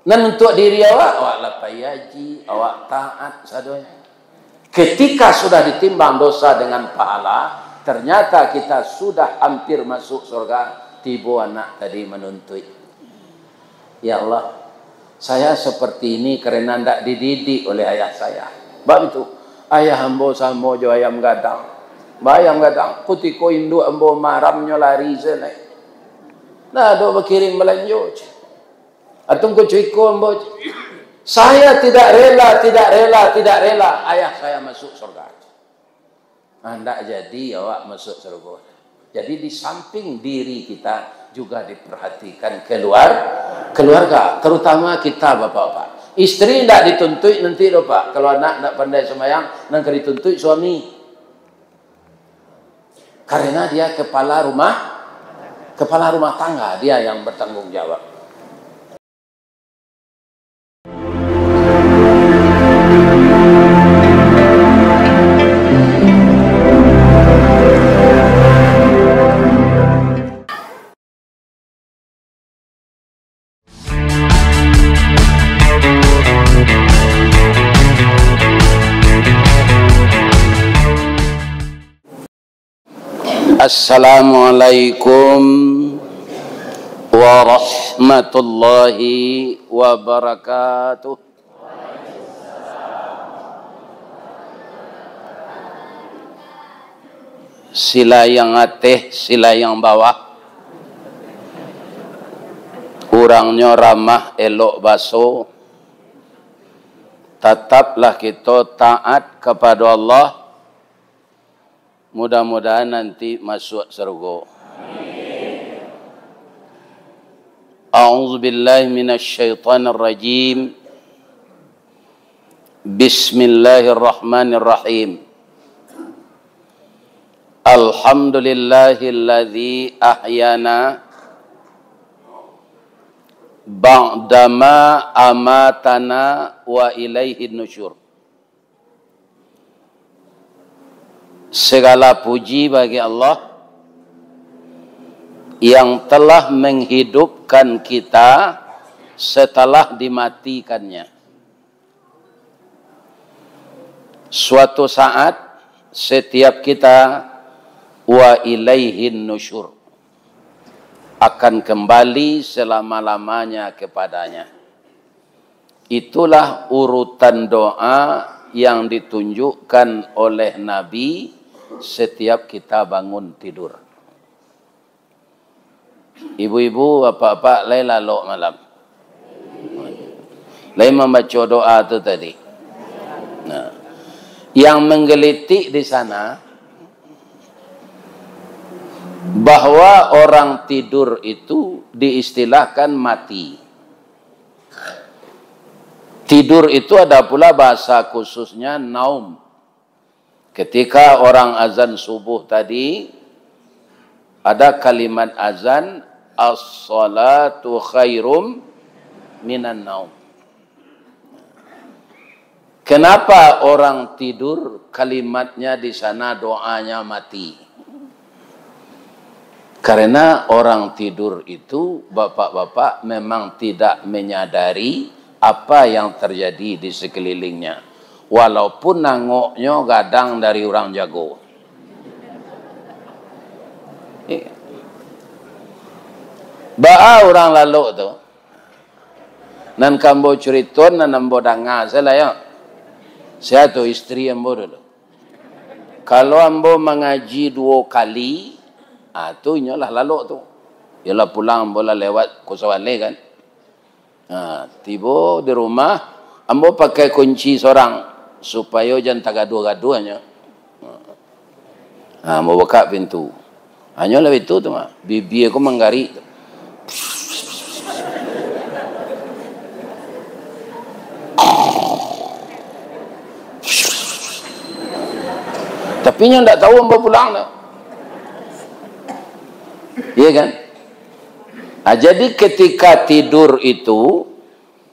Dan untuk diri awak lapai haji, awak taat sadonya. Ketika sudah ditimbang dosa dengan pahala, ternyata kita sudah hampir masuk surga. Tiba anak tadi menuntut. Ya Allah, saya seperti ini karena tidak dididik oleh ayah saya. Sebab itu, ayah ambo sama jo ayam gadang. Bayam gadang, putih ko induk ambo maramnya lari sana. Nah, do berkirim belanjo. Atung ko cuiko ambo. Saya tidak rela ayah saya masuk surga. Tidak jadi awak masuk surga. Jadi di samping diri kita juga diperhatikan keluarga, terutama kita bapak-bapak. Istri tidak dituntut nanti loh Pak. Kalau anak tidak pandai semayang, nanti dituntut suami. Karena dia kepala rumah tangga, dia yang bertanggung jawab. Assalamualaikum warahmatullahi wabarakatuh. Sila yang atas, sila yang bawah. Kurangnya ramah, elok baso. Tetaplah kita taat kepada Allah. Mudah-mudahan nanti masuk surga. A'udzu billahi minasyaitonir rajim. Bismillahirrahmanirrahim. Alhamdulillahilladzi ahyana ba'dama amatana wa ilaihin nusyur. Segala puji bagi Allah yang telah menghidupkan kita setelah dimatikannya. Suatu saat setiap kita wa ilaihin nusyur akan kembali selama-lamanya kepadanya. Itulah urutan doa yang ditunjukkan oleh Nabi setiap kita bangun tidur. Ibu-ibu, bapak-bapak, lain lalu malam. Lain membaca doa itu tadi. Nah, yang menggelitik di sana bahwa orang tidur itu diistilahkan mati. Tidur itu ada pula bahasa khususnya naum. Ketika orang azan subuh tadi, ada kalimat azan, as-salatu khairum minan naum. Kenapa orang tidur kalimatnya di sana doanya mati? Karena orang tidur itu, bapak-bapak, memang tidak menyadari apa yang terjadi di sekelilingnya. Walaupun nangoknya gadang dari orang jago. Ba'a orang lalu tu. Nan kambo ceriton, nan ambo danga. Saya tu istri ambo dulu. Kalau ambo mengaji 2 kali, tu inyolah lalu tu. Yalah pulang ambo lah lewat Kusawale kan. Tiba di rumah, ambo pakai kunci seorang supaya jangan tagadu-gaduanya. Ambo buka pintu. Hanya lah itu tu mah. Bibi aku menggari. Tapi nya tak tahu ambo pulang dah. Iya kan? Jadi ketika tidur itu,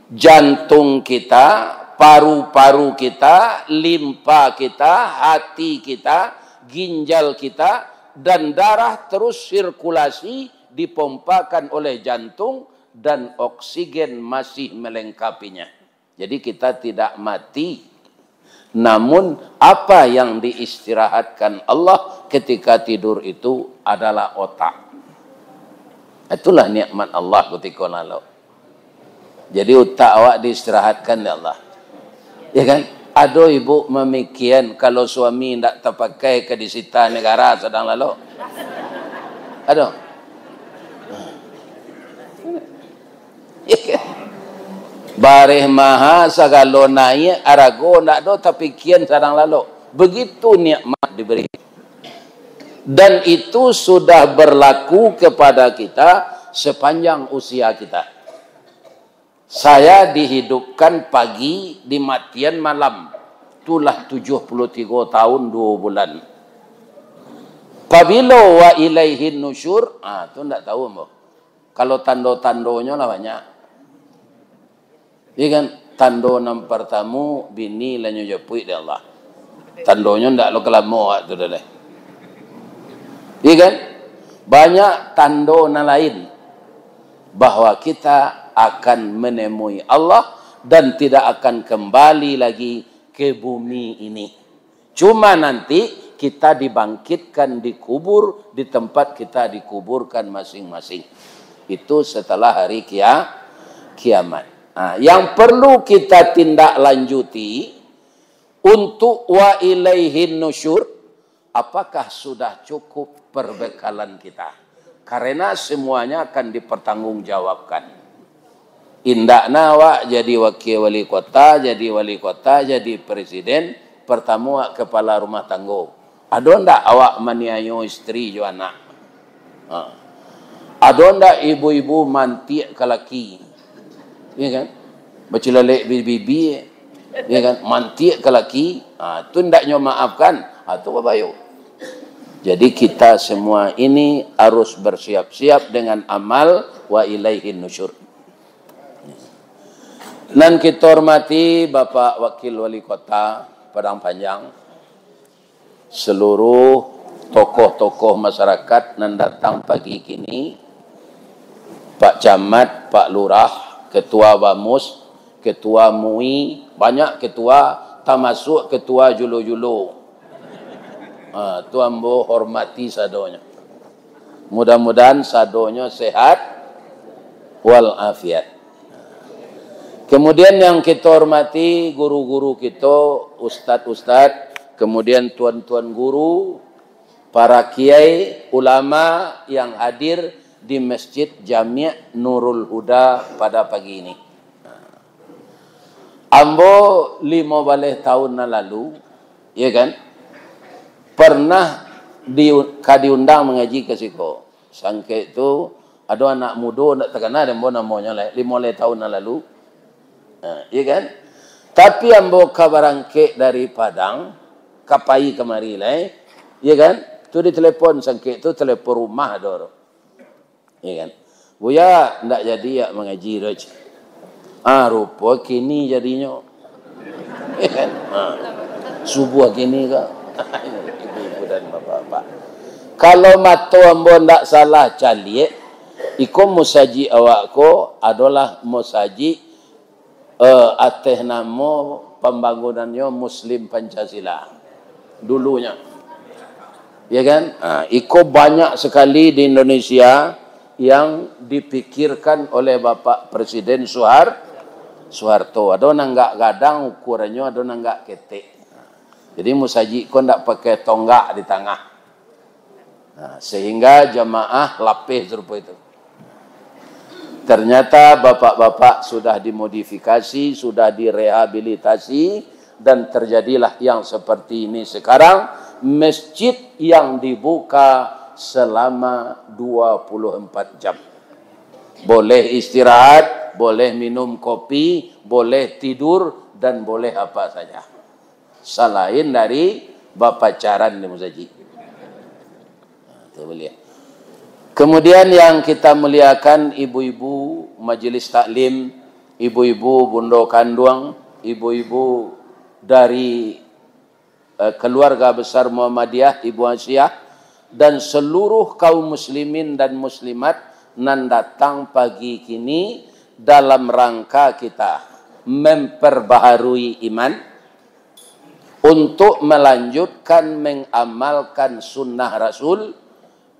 jantung kita, paru-paru kita, limpa kita, hati kita, ginjal kita, dan darah terus sirkulasi dipompakan oleh jantung dan oksigen masih melengkapinya. Jadi kita tidak mati. Namun apa yang diistirahatkan Allah ketika tidur itu adalah otak. Itulah nikmat Allah ketika lalu. Jadi otak awak diistirahatkan oleh Allah. Ya kan? Ada ibu memikian kalau suami tidak terpakai ke disita negara sedang lalu. Ada. Ya kan? Bareh maha sagalo naik arago ndak do tapi kian sedang lalu. Begitu nikmat diberi. Dan itu sudah berlaku kepada kita sepanjang usia kita. Saya dihidupkan pagi, dimatian malam. Itulah 73 tahun 2 bulan. Pabila wa ilaihin nusyur, itu enggak tahu mbak. Kalau tando-tandonya lah banyak. Iya kan? Tando nam pertamu bini lanyo jepui di Allah. Tandonya enggak lo kelamo tu dah. Iya kan? Banyak tando na lain bahwa kita akan menemui Allah dan tidak akan kembali lagi ke bumi ini. Cuma nanti kita dibangkitkan di kubur di tempat kita dikuburkan masing-masing. Itu setelah hari kiamat. Nah, yang perlu kita tindak lanjuti untuk wa ilaihin nusyur, apakah sudah cukup perbekalan kita? Karena semuanya akan dipertanggungjawabkan. Indakna awak jadi wakil wali kota, jadi presiden, pertama awak kepala rumah tangga. Ada ndak awak maniayo istri jo anak? Ada ndak ibu-ibu mantik ke laki? Ya kan? Bercelalek bibi, ya kan? Mantik ke laki, tu ndaknya maafkan, tu babayo. Jadi kita semua ini harus bersiap-siap dengan amal wa ilaihin nusyur. Dan kita hormati Bapak Wakil Wali Kota Padang Panjang, seluruh tokoh-tokoh masyarakat yang datang pagi kini, Pak Camat, Pak Lurah, Ketua Bamus, Ketua MUI, banyak ketua, termasuk Ketua Julu-Julu. Tuan Bo hormati sadonya. Mudah-mudahan sadonya sehat walafiat. Kemudian yang kita hormati guru-guru kita, ustadz-ustadz, kemudian tuan-tuan guru, para kiai, ulama yang hadir di Masjid Jami' Nurul Huda pada pagi ini. Ambo 15 tahun lalu, ya kan, pernah diundang mengaji ke siko. Sangke itu ada anak muda nak terkenal dan namanya 15 tahun lalu. Ya kan? Tapi ambo kabarangke dari Padang kapai kemari lah, ya kan? Tu ditelepon sangke itu telepon rumah dor. Ya kan? Buya ndak jadi ya mengaji roj. Rupa kini jadinya. Ya kan? Subuh kini ke? Ibu-ibu dan bapak-bapak. Kalau mato ambo ndak salah calik, iko musaji awakko adalah musaji atas nama pembangunannya Muslim Pancasila dulunya, ya kan? Iko banyak sekali di Indonesia yang dipikirkan oleh Bapak Presiden Soeharto. Ada nanggak gadang ukurannya, ada nanggak ketek. Jadi musaji iko ndak pakai tonggak di tengah, sehingga jamaah lapis serupa itu. Ternyata bapak-bapak sudah dimodifikasi, sudah direhabilitasi, dan terjadilah yang seperti ini sekarang. Masjid yang dibuka selama 24 jam. Boleh istirahat, boleh minum kopi, boleh tidur, dan boleh apa saja. Selain dari bapacaran di muzaji. Itu boleh. Kemudian yang kita muliakan ibu-ibu majelis taklim, ibu-ibu bundo kandung, ibu-ibu dari keluarga besar Muhammadiyah, Ibu Asyah, dan seluruh kaum muslimin dan muslimat nan datang pagi kini dalam rangka kita memperbaharui iman untuk melanjutkan mengamalkan sunnah Rasul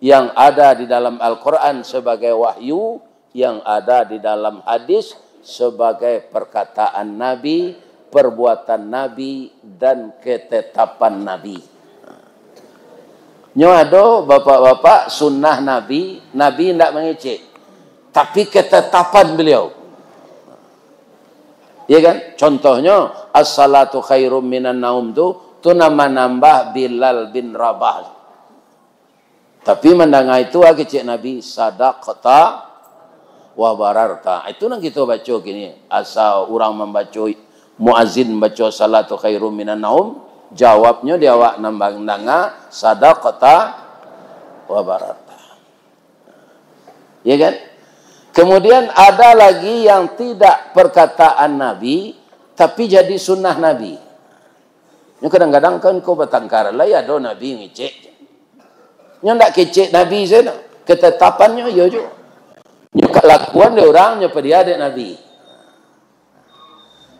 yang ada di dalam Al-Quran sebagai wahyu, yang ada di dalam hadis sebagai perkataan Nabi, perbuatan Nabi, dan ketetapan Nabi. Nyo ada bapak-bapak sunnah Nabi, Nabi tidak mengecek, tapi ketetapan beliau. Ya kan? Contohnya as-salatu khairum minan naum tu nama nambah Bilal bin Rabah. Tapi mendengar itu kecik Nabi sadaqata wa bararta. Itu yang kita baca gini. Asal orang membaca muazzin baca salatu khairum minan naum, jawabnya dia awak nambah dengar sadaqata wa bararta. Ya kan? Kemudian ada lagi yang tidak perkataan Nabi, tapi jadi sunnah Nabi. Yang kadang-kadang kan kau bertengkar lah, ya ada Nabi ngecek. Yang tak kecek Nabi sana, ketetapannya ya juga. Yang kelakuan dia orangnya pada adik Nabi.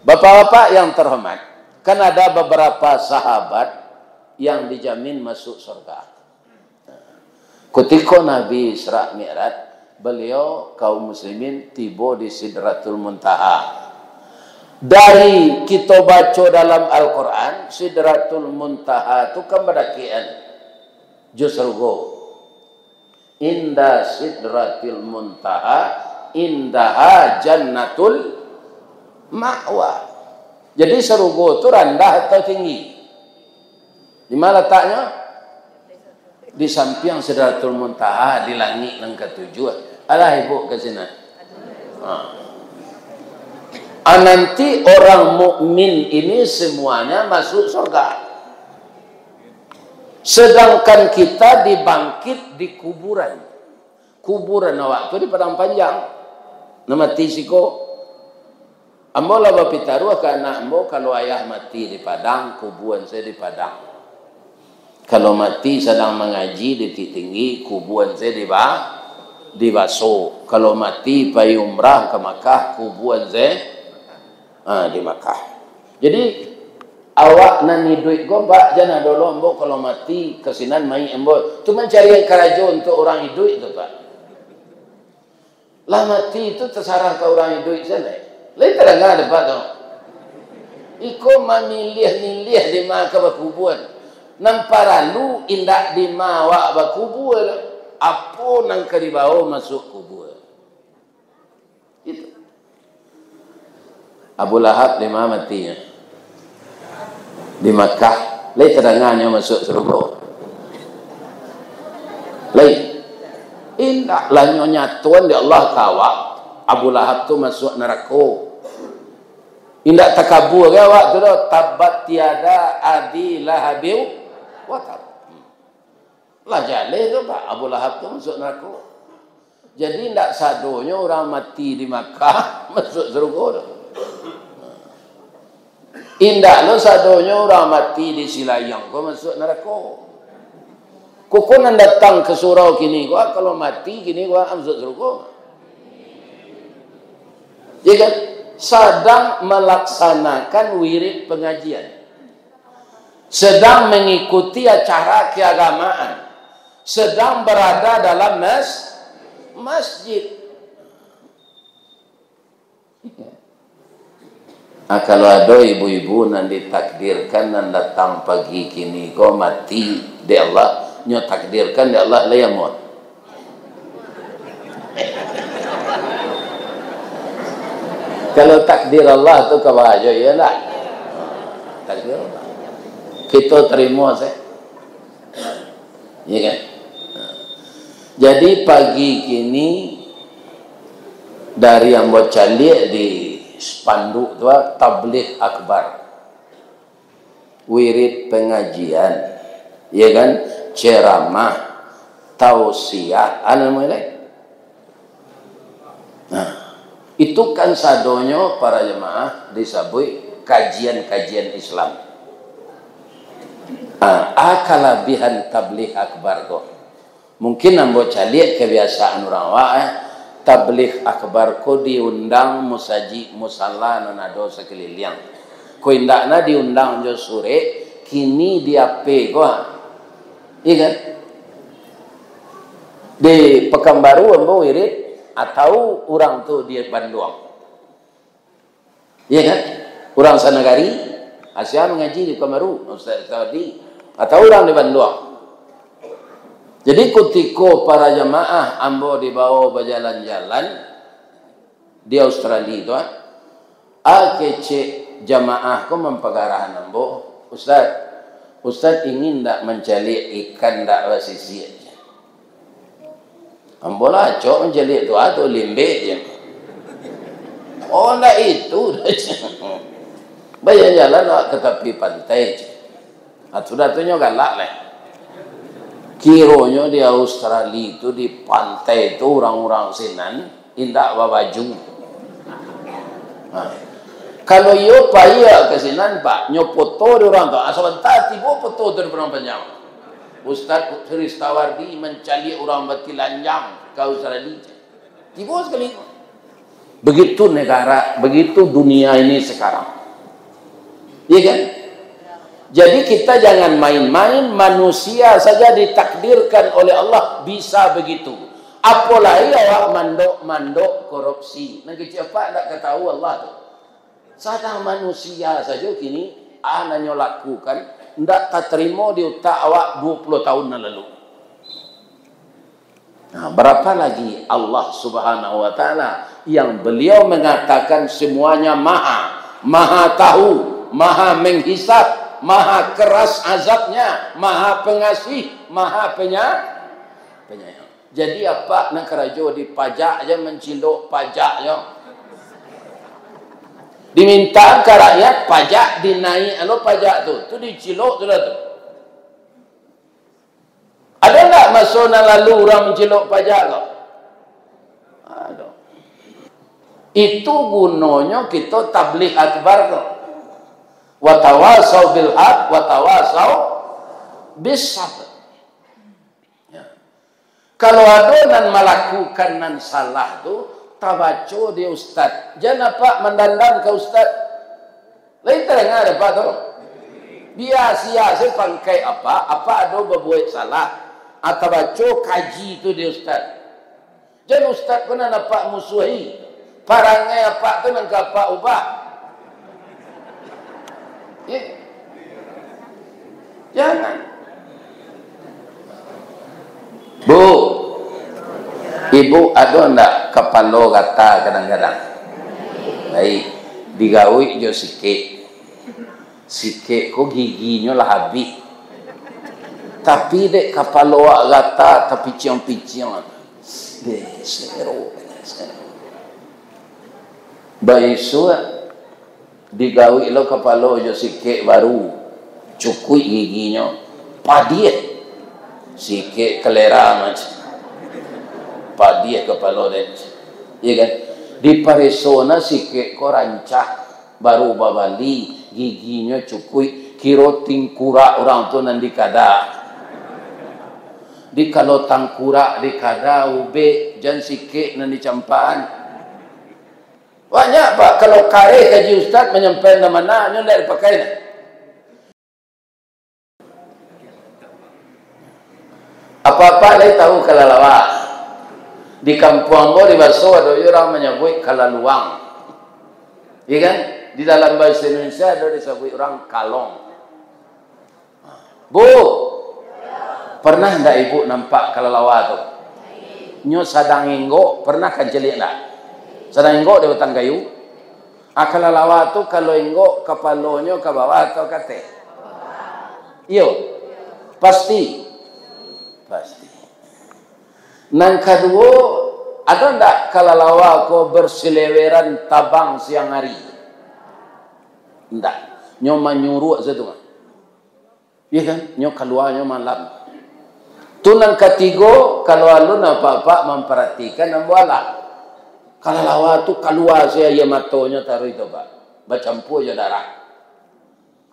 Bapak-bapak yang terhormat, kan ada beberapa sahabat yang dijamin masuk surga. Ketika Nabi Isra Mi'raj, beliau kaum muslimin tiba di Sidratul Muntaha. Dari kita baca dalam Al-Quran, Sidratul Muntaha itu kan berdakian Jusrugo. Inda Sidratul Muntaha, indaha Jannatul Ma'wa. Jadi Serugo itu rendah atau tinggi? Di mana letaknya? Di samping Sidratul Muntaha, di langit yang ketujuh. Alah ibu ke sini. Nanti orang mukmin ini semuanya masuk surga. Sedangkan kita dibangkit di kuburan. Kuburan waktu di padang panjang. Nama tisiko. Ambo lah bapitaru ke anak ambo kalau ayah mati di padang, kuburan saya di padang. Kalau mati sedang mengaji di tinggi, kuburan saya di Baso. Kalau mati pergi umrah ke Makkah, kuburan saya di Makkah. Jadi awak nani duit gobak jangan dulu ambo kalau mati kesinan main ambo. Tu mencari kerajaan untuk orang hidup itu pak. Lah mati itu terserah ke orang hidup sana. Lain terangga ada pak tu. Iko memilih-milih di mana ke kuburan. Namparalu indak di mawa bakubur. Apa nang keribawa masuk kubur. Itu. Abu Lahab di mana matinya? Di Makkah. Lain terangnya masuk surga. Lain. Indak lah nyatuan di Allah kawak. Abu Lahab tu masuk neraka. Indak takabur ke awak tu dah. Tabat tiada adi lahabiu watab. Lah jalih tu pak. Abu Lahab tu masuk neraka. Jadi tidak sadonya orang mati di Makkah masuk surga tu. Indak lo sadonya orang mati di Silayang kau masuk neraka. Kau nak datang ke surau kini kau kalau mati kini kau masuk surga. Ya kan? Sedang melaksanakan wirid pengajian. Sedang mengikuti acara keagamaan. Sedang berada dalam masjid. Kalau ada ibu-ibu yang ditakdirkan yang datang pagi kini kau mati di Allah, nyo takdirkan di Allah lah yang mau. Kalau takdir Allah tu kebahagia ya lah. Takdir Allah. Kita terima saya. Ya kan? Jadi pagi kini dari yang buat calik di spanduk tu tabligh akbar. Wirid pengajian. Ya kan? Ceramah, tausiah, namanya. Nah, itu kan sadonya para jemaah disebut kajian-kajian Islam. Akalabihan tabligh akbar kok. Mungkin ambo calik kebiasaan orang wak tabligh akbar ko diundang musaji musalla nonado sekeliling. Ko indakna diundang jo sore, kini dia pe ko. Iya kan? Di Pekanbaru ambo wirid atau orang tu di Bandung. Iya kan? Orang Sanagari, Asia mengaji di Pekanbaru, Ustaz tadi, atau orang di Bandung. Jadi ketika para jamaah ambo dibawa berjalan-jalan di Australia itu, kece jamaah ko mempegarahan ambo, Ustaz ingin tak mencari ikan tak basisi aja. Ambo lah cok mencari itu atau limbe je. Oh nak itu, berjalan ke tepi pantai je. Sudah tu galak lah. Kironya di Australia itu di pantai itu orang-orang sinan indak babaju. Kalau yo paya ke sinan pak nyopoto di orang tu sebentar tiba foto dari orang panjang. Ustaz Kristawardi mencari orang batilanjang ke Australia. Tiba sekali. Begitu negara, begitu dunia ini sekarang. Iya kan? Jadi kita jangan main-main, manusia saja ditakdirkan oleh Allah bisa begitu. Apalagi awak mandok korupsi. Nah siapa tak ketahui Allah tu. Sadang manusia saja kini anaknya lakukan ndak terima di utak awak 20 tahun lalu. Nah, berapa lagi Allah Subhanahu wa taala yang beliau mengatakan semuanya maha tahu, maha menghisab, maha keras azabnya, maha pengasih, maha penyayang. Jadi apa nak kerajo dipajak aja mencilok pajak yo. Diminta ke rakyat pajak dinaik pajak tu dicilok tu dah tu. Ada enggak masa lalu orang mencilok pajak kau? Ada. Itu gunanya kita tabligh akbar kau. Wa tawasau bil haq wa tawasau bis sabr. Ya. Kalau ada nan melakukan nan salah tu tabaco dia ustaz. Jangan pak mendandang ke ustaz. Lain terengah ada pak tu. Biasa saya pangkai apa ada berbuat salah. Atabaco kaji tu dia ustaz. Jangan ustaz pun nak pak musuhi. Parangai apa tu nak apa ubah. Ya. Jangan. Bu, ibu ada ndak kepala kata kadang-kadang? Baik, digawi jo sikit. Sikit kok giginya lah habis. Tapi dek kepala kata tapi cium-cium. Seru. Baik digawi lo kepala jo sikit baru cukup giginya padiet sikit kelera macam padiet kepala dia iya kan di paresona sikit ko rancak baru babali giginya cukup kiro tingkura orang tu nanti kada di kalau tangkura di kada ube jan sikit nanti campaan. Banyak pak, kalau kare kaji ustaz menyampaikan mana, nyo dari pakai na. Apa-apa lagi tahu kalalawa. Di kampung di Baso ada orang menyebut kalaluang. Iya kan? Di dalam bahasa Indonesia ada disebut orang kalong. Bu, pernah ndak ibu nampak kalalawa tu? Nyo sadang inggo, pernah kan jelik ndak? Sedang enggok di batang kayu. Kalalawa tu kalau enggok kepalanya ke bawah atau ke atas? Iyo. Pasti. Nang kedua, ada ndak kalalawa ko berseleweran tabang siang hari? Ndak. Nyo manyuruh satu. Iya kan? Nyo keluarnya malam. Tu nang ketiga, kalau alun apa-apa memperhatikan nambuala. Kalau lawa tu keluar saya ya matonya taruh itu pak, bercampur je darah.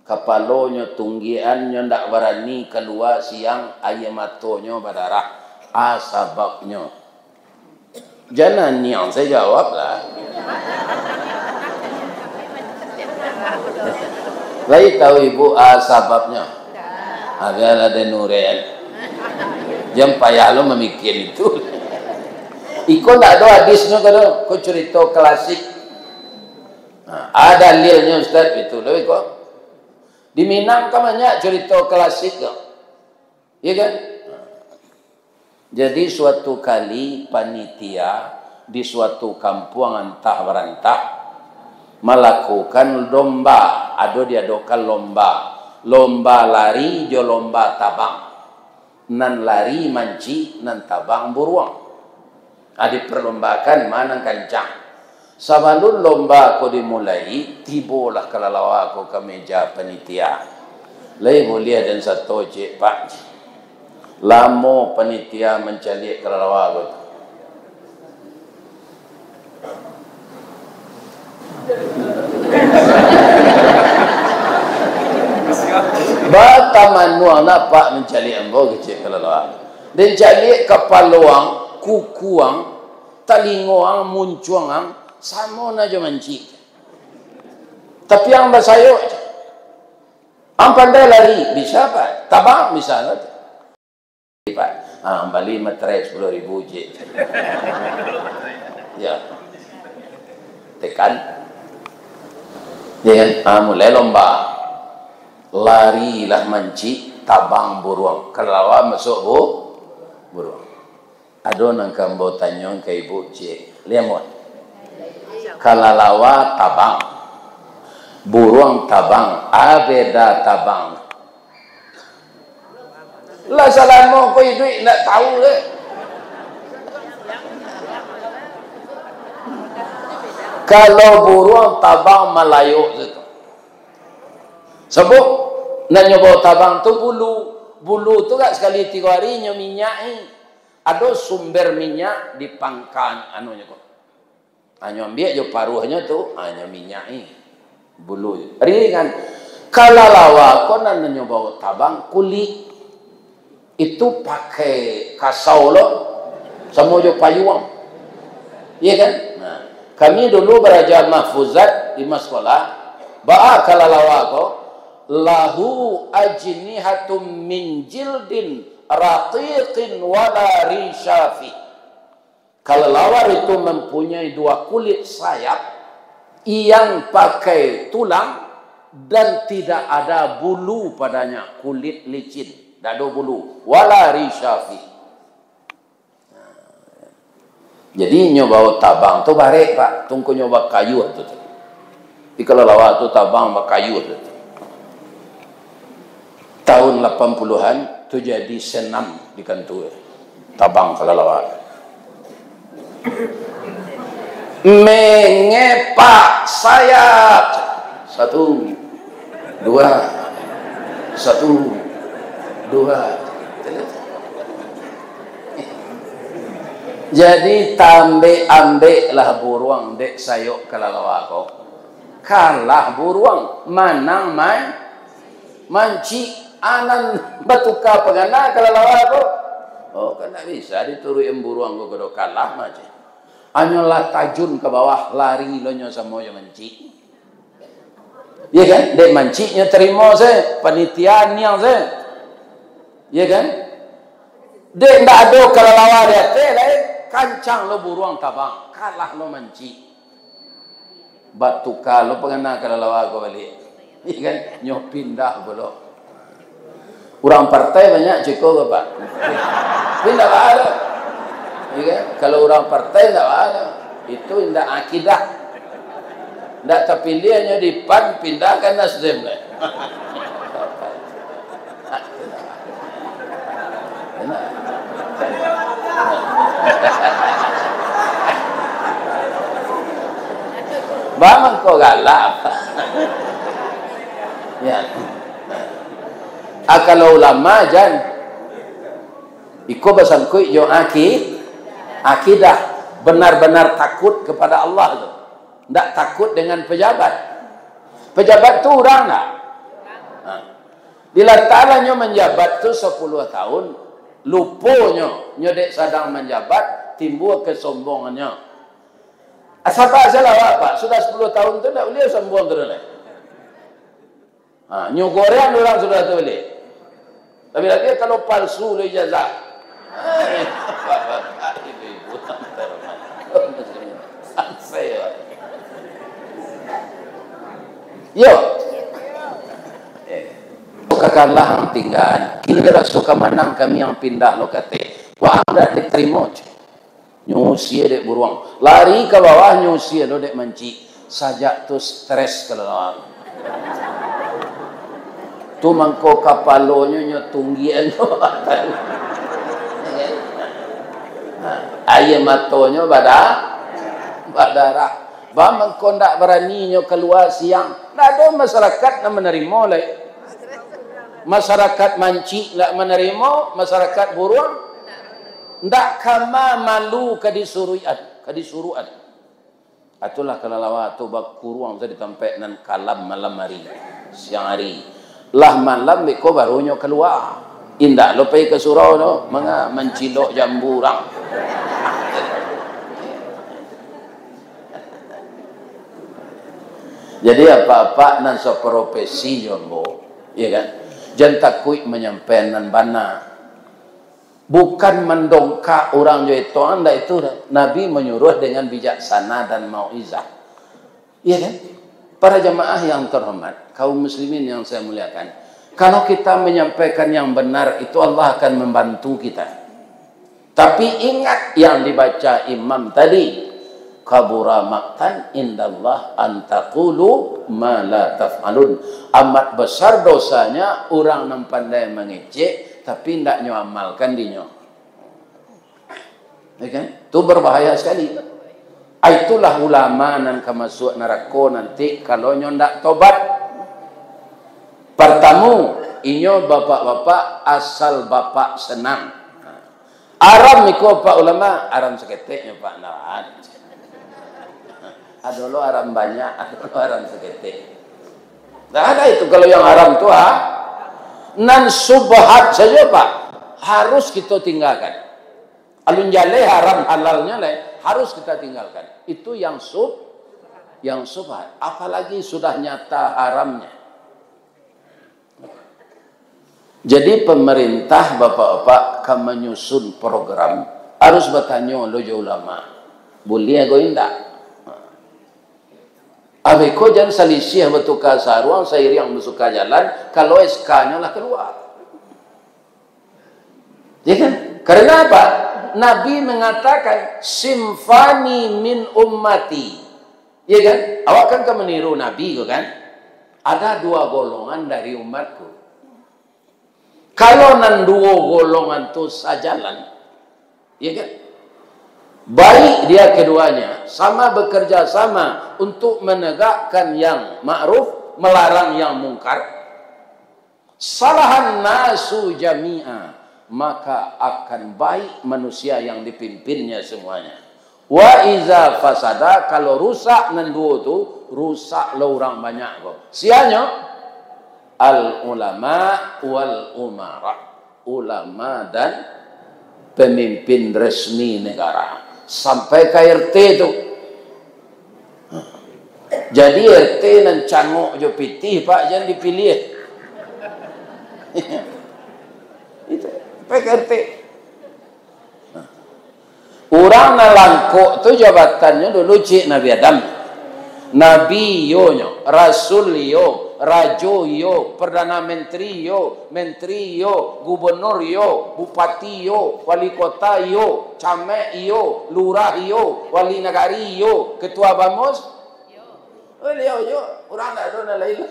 Kepalanya tunggiannya ndak berani keluar siang ayam matonya berdarah. Sebabnya. Jangan yang saya jawab lah. Baik tahu ibu sebabnya. Agar ada nurian. Jangan payah lo memikir itu. Iko tak ada hadisnya kalau kau cerita klasik. Ada dalilnya Ustaz itu loh iko. Di Minang kan banyak cerita klasik kok. Iya kan? Jadi suatu kali panitia di suatu kampung antah berantah melakukan lomba. Diadakan lomba lari jo lomba tabang. Nan lari manci nan tabang buruang. Diperlombakan mana kencang. Sebelum lomba ko dimulai, tibolah kalalawa ko ke meja panitia. Lai boleh dan satu cik pak. Lamo panitia mencalik kalalawa ko. Bataman nak mencalik ambo kecik kalalawa. Dan calik kepaluang, kukuang, talingoang, muncuang, sama aja mancik. Tapi yang bersayo, ang pandai lari, bisa pak? Tabang bisa tak? Pak, balik materai 10.000 je. Ya, tekan. Ya, mulai lomba. Larilah mancik, tabang buruang. Kalau masuk buruang. Ada nang kambo tanyong ke ibu cik, liamot. Kalalawa tabang, buruang tabang, beda tabang. Lah salamo ko duit nak tahu le. Kalau buruang tabang Melayu itu. Sebab nak nyoba tabang tu bulu tu kat sekali 3 hari nyo minyak ada sumber minyak di pangkal anunya kok. Hanya ambil je paruhnya tu, hanya minyak bulu. Ringan. Kalau lawa kau nak nyoba tabang kulit itu pakai kasau lo, semua je payuang. Iya kan? Nah, kami dulu belajar mahfuzat di sekolah. Kalau lawa kau lahu ajnihatum min jildin raqiqin wala rishafi. Kelelawar itu mempunyai 2 kulit sayap yang pakai tulang dan tidak ada bulu padanya, kulit licin, tidak ada bulu, wala rishafi. Jadi nyoba tabang tu barek pak, tunggu nyoba kayu tu. Di kelelawar tu tabang kayu tu. Tahun 80-an tu jadi senam di kantor tabang kelelawar. Mengepak sayap 1, 2, 1, 2. Jadi ambil lah buruang dek sayuk kelalawa ko. Kalah buruang manang manci anan batuka pegana kelalawa ko. Oh kan tak bisa diturui buruang ko kedo kalah macam. Anyolah tajun ke bawah lari lonyo sama yang manci. Ya kan? Dek mancinya terima saya panitia niang saya. Ya kan? Dek ndak ada kelalawa dia teh kancang lo buruang tabang kalah lo manci. Batuka lo pegana kelalawa ko balik. Ya kan? Nyo pindah belok. Orang partai banyak cukup ke Pak? Tidak ada. Ya kan? Kalau orang partai tidak ada. Itu tidak akidah. Tidak terpilihnya di PAN, pindahkan Nasdem. Bang kau galak. Ya. Kalau ulama jan iko basangkui yo akidah benar-benar takut kepada Allah itu. Tidak takut dengan pejabat. Pejabat tu orang tak? Bila talanya menjabat tu 10 tahun, Luponya nyodek sadang menjabat, timbul kesombongannya. Siapa salah Pak? Sudah 10 tahun tu tak boleh sombong terus. Nyugorean orang sudah tu boleh. Tapi lagi kalau palsu le ijazah. Bapak ibu sampai ya. Yo. Kakalah yang tinggal. Kini kira suka menang kami yang pindah lo kate. Wah, dah diterima. Nyusia dek buruang. Lari ke bawah nyusia lo dek menci. Sajak tu stres kalau lawan. Tu mangko kapalonya nyotunggian tu. Ayam matonya badarah. Ba mangko ndak beraninya keluar siang. Ndak ada masyarakat nak menerima lai. Masyarakat manci nak menerima, masyarakat buruang ndak kama malu kadisuruan. Atulah kalau lawa tu bak kuruang tadi tempat nan kalam malam hari, siang hari. Lah malam beko barunya keluar. Indak lo pergi ke surau no, mencilok jamburang. Jadi apa-apa nan seprofesi jombo, ya kan? Jangan takut menyampaikan bana. Bukan mendongkak orang itu anda itu. Nabi menyuruh dengan bijaksana dan mauizah. Iya kan? Para jamaah yang terhormat, kaum muslimin yang saya muliakan. Kalau kita menyampaikan yang benar itu Allah akan membantu kita. Tapi ingat yang dibaca imam tadi. Kabura maqtan indallah an taqulu ma la taf'alun. Amat besar dosanya orang yang pandai mengecek tapi tidak amalkan dinyo. Ya kan? Itu berbahaya sekali. Itulah ulama nan kemasuk neraka nanti kalau nyo ndak tobat. Pertama, inyo bapak-bapak asal bapak senang. Aram iko pak ulama, aram seketeknya pak naat. Ada lo haram banyak, ada lo haram seketik. Tidak ada itu kalau yang haram itu nan subhat saja pak, harus kita tinggalkan. Alun jale haram halalnya harus kita tinggalkan. Itu yang subhat. Apalagi sudah nyata haramnya. Jadi pemerintah bapak-bapak akan menyusun program harus bertanya lo ulama. Boleh go indak? Abeko jangan selisih bertukar saruang sairi yang bersuka jalan kalau SK-nya lah keluar. Ya kan? Karena apa? Nabi mengatakan simfani min ummati. Ya kan? Awak kan meniru Nabi kan? Ada 2 golongan dari umatku. Kalau nan 2 golongan tu sajalan, ya kan? Baik dia keduanya sama bekerja sama untuk menegakkan yang ma'ruf, melarang yang mungkar. Salahan nasu jami'a, maka akan baik manusia yang dipimpinnya semuanya. Wa iza fasada, kalau rusak nan dua tu rusak lo orang banyak kok. Sianya al ulama wal umara, ulama dan pemimpin resmi negara. Sampai ke RT tu. Jadi RT nan cangok jo pitih pak jangan dipilih. Itu sampai ke RT. Orang nalangkok tu jabatannya dulu cik Nabi Adam. Nabi yo nyo, Rasul yo, Rajo yo, Perdana Menteri yo, Gubernur yo, Bupati yo, Wali Kota yo, Camek yo, Lurah yo, Wali Negari yo, Ketua Bamus yo, orang tak ada lain.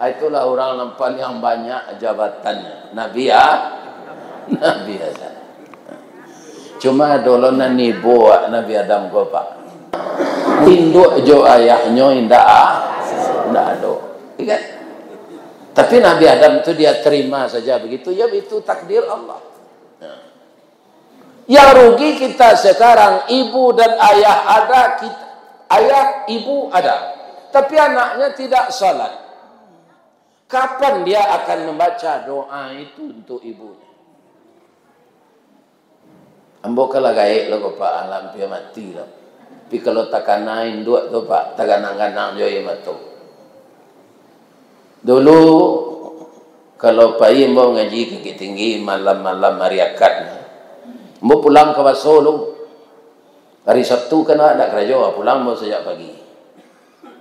Itulah orang nampak yang banyak jabatannya. Nabi ya, Nabi Adam. Cuma dulu nani buat Nabi Adam ko pak. Induk jo ayahnya indah ada. Ingat? Tapi Nabi Adam itu dia terima saja begitu. Ya itu takdir Allah. Yang rugi kita sekarang ibu dan ayah ada, ayah ibu ada, tapi anaknya tidak salat. Kapan dia akan membaca doa itu untuk ibunya? Ambo kala gaek lo Pak alam pia mati lo. Tapi kalau takanain dua tu Pak, takanang-kanang jo ye matu. Dulu kalau pai ambo ngaji ke tinggi malam-malam hari akad. Ambo pulang ke Solo. Hari Sabtu kan ada kerja, pulang ambo sejak pagi.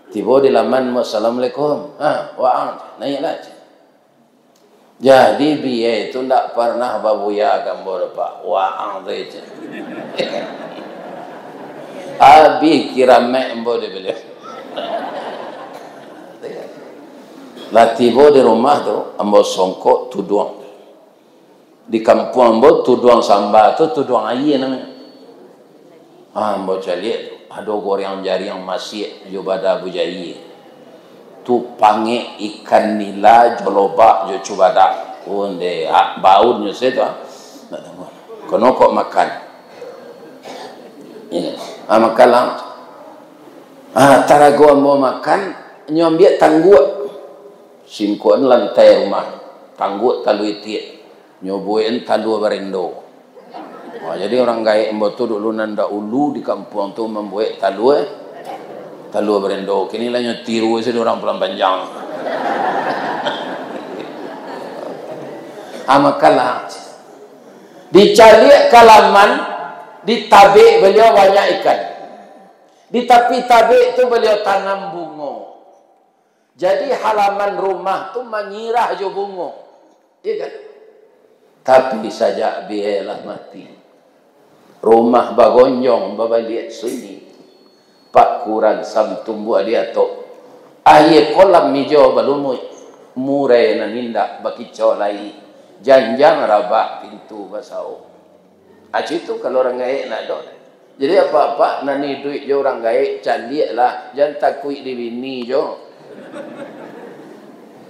Tiba di laman mo, assalamualaikum. Wa'ang, naiklah. Jadi biaya itu tidak pernah babuya gambar Pak. Wa'ang saja. Abi kira mek ambo dia beli. Lah tiba di rumah tu, ambo songkok tuduang. Di kampung ambo tuduang samba tu tuduang air namanya. Ambo cari ada orang jari yang masih jubada bujai tu pange ikan nila joloba jo cubada onde baudnya seto kono kok makan makan lang tarago mau makan nyombiak tangguak singkuan lantai rumah tangguak talu iti nyoboin talu barendo. Jadi orang gaek mbotu dulu nanda ulu di kampung tu membuat talu berendo. Kini lah nyotiru sih orang pulang panjang. Amakalah dicari kalaman di tabe beliau banyak ikan. Di tepi tabe itu beliau tanam bungo. Jadi halaman rumah tu menyirah jo bungo. Iya kan? Tapi saja biarlah mati. Rumah bagonjong babaliat sini pak kurang sam tumbuh dia to aye kolam mijo balumui murai naninda baki colai janjang rabak pintu basau aci itu kalau orang gaek nak do. Jadi apa-apa nani duit jo orang gaek caliak lah jangan takui di bini jo.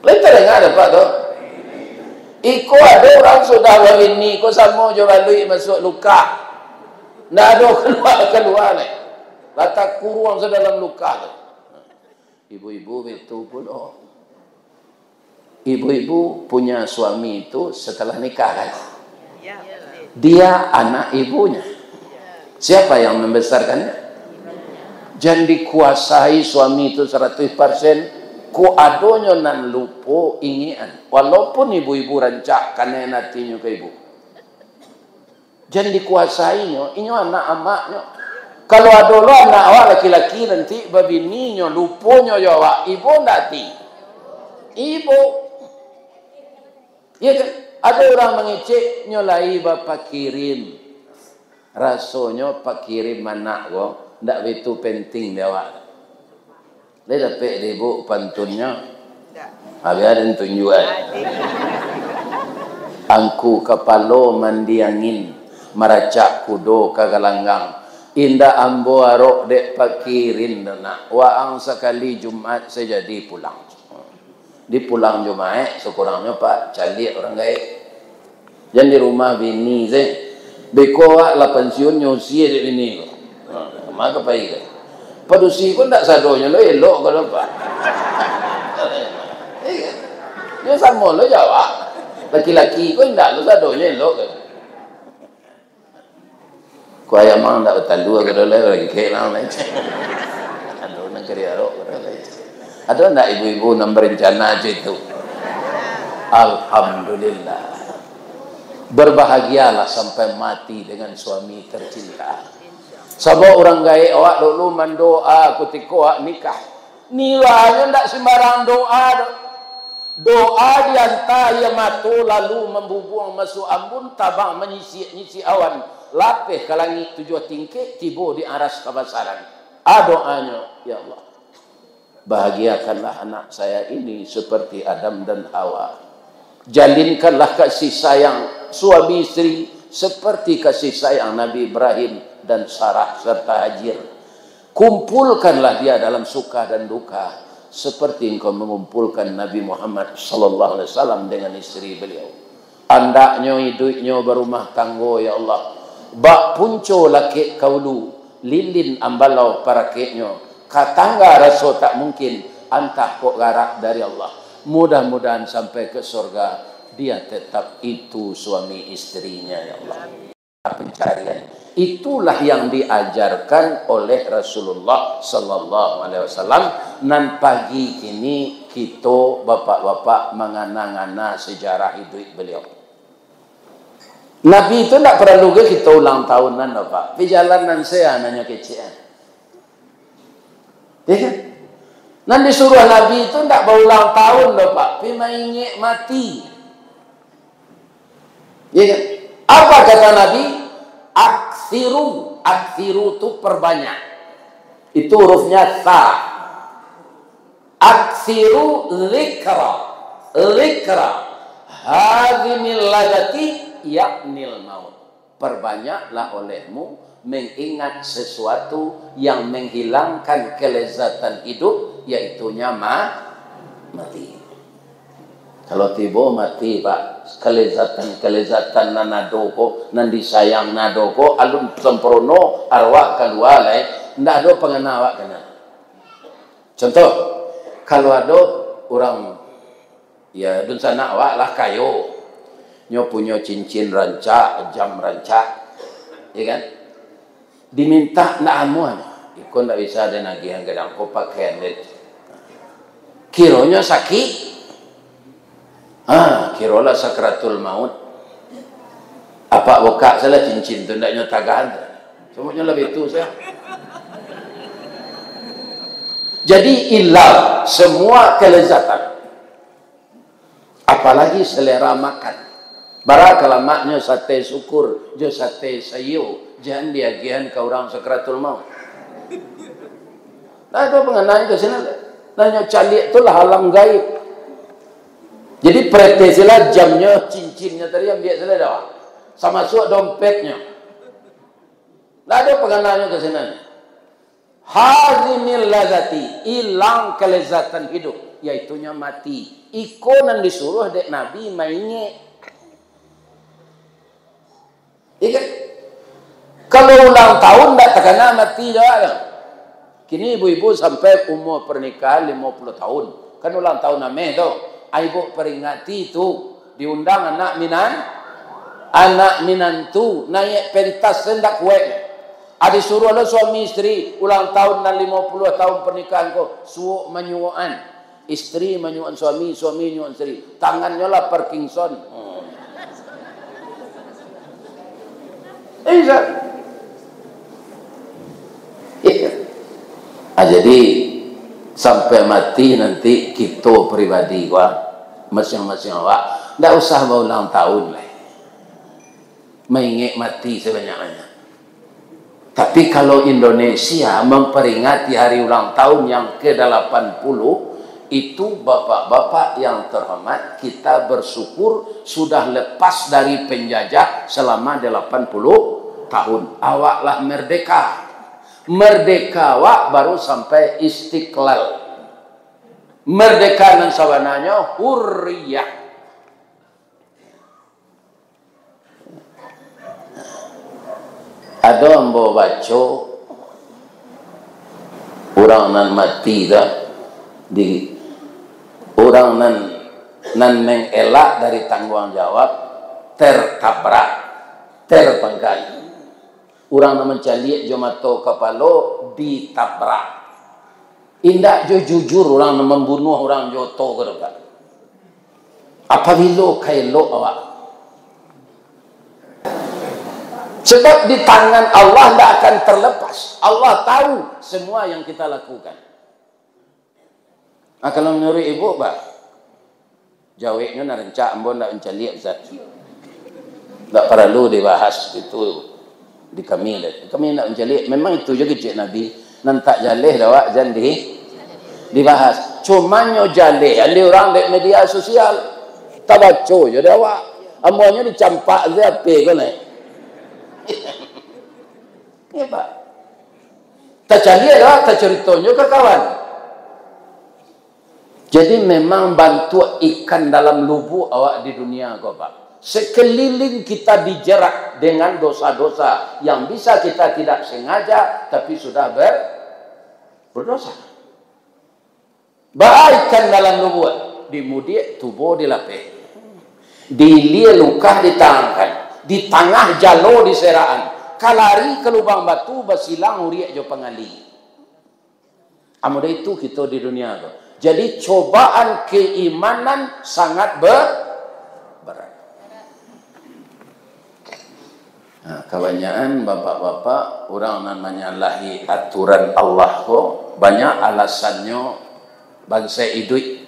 Lepas dengar ada pak tu iko ada orang sudah bini ko samo jo balui masuk luka. Nggak ada keluar nih. Letak kurung sedalam luka. Ibu-ibu itu pun ibu-ibu punya suami itu setelah nikah kan? Dia anak ibunya. Siapa yang membesarkannya? Jangan dikuasai suami itu 100%. Ku adonyo nan lupo ingian. Walaupun ibu-ibu rancak karena nantinya ke ibu. Jangan dikuasainya, ini anak amaknya. Kalau ada lo anak awak laki-laki nanti babininya luponya ya awak, ibu nanti. Ibu. Ya kan? Ada orang mengecek nyolai bapak kirim. Rasanya pak kirim anak kok, ndak begitu penting dia awak. Dia dapat ibu pantunnya. Habis ada tunjuan. Angku kepala mandi angin. Maracak kudo kagalanggang indah ambo arok dek pakirin nak waang sekali Jumat saya jadi pulang di pulang Jumat sekurangnya pak cali orang gaek jangan di rumah bini saya beko lah pensiun nyosi dek bini maka pai kan padusi pun tak sadonya lo elok kalau pak dia sama lo jawab laki-laki kau tidak lo sadonya elok kan. Kuaya mang tak betul dua kalau lagi kelang lagi. Aduh nak kerja rok kalau lagi. Ada nak ibu-ibu nak berencana aja itu. Alhamdulillah. Berbahagialah sampai mati dengan suami tercinta. Sebab orang gaek awak dulu mendoa ketika awak nikah. Nilainya tak sembarang doa. Doa diantar yang matu lalu membubuang masuk ambun tabang menyisi awan. Lapeh ke langit 7 tingkit tiba di aras kebesaran. Doanya, ya Allah, bahagiakanlah anak saya ini seperti Adam dan Hawa. Jalinkanlah kasih sayang suami istri seperti kasih sayang Nabi Ibrahim dan Sarah serta Hajar. Kumpulkanlah dia dalam suka dan duka seperti engkau mengumpulkan Nabi Muhammad sallallahu alaihi wasallam dengan istri beliau. Andaknya hidupnya berumah tangga, ya Allah. Bak punco laki kaulu lilin ambalau para keknya katangga rasa tak mungkin antah kok garak dari Allah Mudah-mudahan sampai ke surga dia tetap itu suami istrinya, ya Allah. Pencarian itulah yang diajarkan oleh Rasulullah sallallahu alaihi wasallam. Nan pagi ini kita bapak-bapak mengana-ngana sejarah hidup beliau. Nabi itu tidak perlu ke kita ulang tahunan, Bapak. Perjalanan saya nanya kecil. Ya kan? Nan disuruh Nabi itu tidak berulang tahun, Bapak. Pi maingi mati. Ya kan? Apa kata Nabi? Aksiru. Aksiru itu perbanyak. Itu hurufnya ta. Aksiru likra. Likra. Hadhimil ladati yaknil maut. Perbanyaklah olehmu mengingat sesuatu yang menghilangkan kelezatan hidup, yaitunya mati. Kalau tiba mati, Pak, kelezatan nanadoko, nan disayang nadoko, alun sempurno arwah keluar lain, ndak ada pengenawak kena. Contoh, kalau ada orang ya dun sana awak lah kayo, nyo punya cincin rancak, jam rancak, ya kan? Diminta ndak amuan, ikut ndak bisa ada nagihan kadang ko pakaian det. Kironya sakit. Kirolah sakratul maut. Apa buka salah cincin tu ndak nyotagaan. Semuanya lebih itu saya. Jadi ilah semua kelezatan. Apalagi selera makan. Bara kalamaknya sate syukur, jo sate sayu, jangan diagihan ke orang sakratul maut. Nah, itu pengenaan ke sini. Nanya calik itulah alam gaib. Jadi pretesilah jamnya, cincinnya tadi yang biasa dah. Sama masuk dompetnya. Nah, ada pengenanya ke sini. Hazimil lazati, hilang kelezatan hidup, yaitunya mati. Ikonan disuruh dek Nabi mainnya. Iya. Kalau ulang tahun tak terkena mati dah. Kini ibu-ibu sampai umur pernikahan 50 tahun. Kan ulang tahun namanya tu. Ibu peringati itu diundang anak minantu naik pentas sendak kue. Ada suruh lah suami istri ulang tahun dan 50 tahun pernikahan ko suuk menyuan. Istri menyuan suami, suami menyuan istri. Tangannya lah Parkinson. Jadi sampai mati nanti kita pribadi masing-masing awak ndak usah berulang tahun lah. Mengingat mati sebanyak-banyak. Tapi kalau Indonesia memperingati hari ulang tahun yang ke-80, itu bapak-bapak yang terhormat, kita bersyukur sudah lepas dari penjajah selama 80 tahun. Awaklah merdeka. Merdeka awak baru sampai istiqlal. Merdeka dan sabananya hurriyah. Ada ambo baca orang nan mati dah di orang nan mengelak dari tanggung jawab tertabrak terpenggal. Orang nama caliak jomato kepala ditabrak. Indak jo jujur orang nama membunuh orang joto ke depan. Apabila kailo awak. Sebab di tangan Allah tidak akan terlepas. Allah tahu semua yang kita lakukan. Kalau menurut ibu, Pak, jawabnya narencak ambon nak mencaliak zat. Tak perlu dibahas itu. Di kami nak menjalik memang itu juga cik Nabi nan tak jalih dah jangan dibahas cuma nyo jalih ada orang di media sosial tak baca je dah awak amuannya dicampak ZP kan ya Pak tak jalih dah tak ceritanya ke kawan. Jadi memang bantu ikan dalam lubuk awak di dunia kau Pak. Sekeliling kita dijerat dengan dosa-dosa yang bisa kita tidak sengaja tapi sudah berdosa. Baikkan dalam nubuat. dimudik tubuh dilapih. Dilia luka ditangkan, di tengah jalo diseraan, kalari ke lubang batu basilang uriak jo pengali. Amuda itu kita di dunia tu. Jadi cobaan keimanan sangat berat. Nah, kebanyakan bapak-bapak orang namanya lahi aturan Allah ko banyak alasannya bangsa hidup.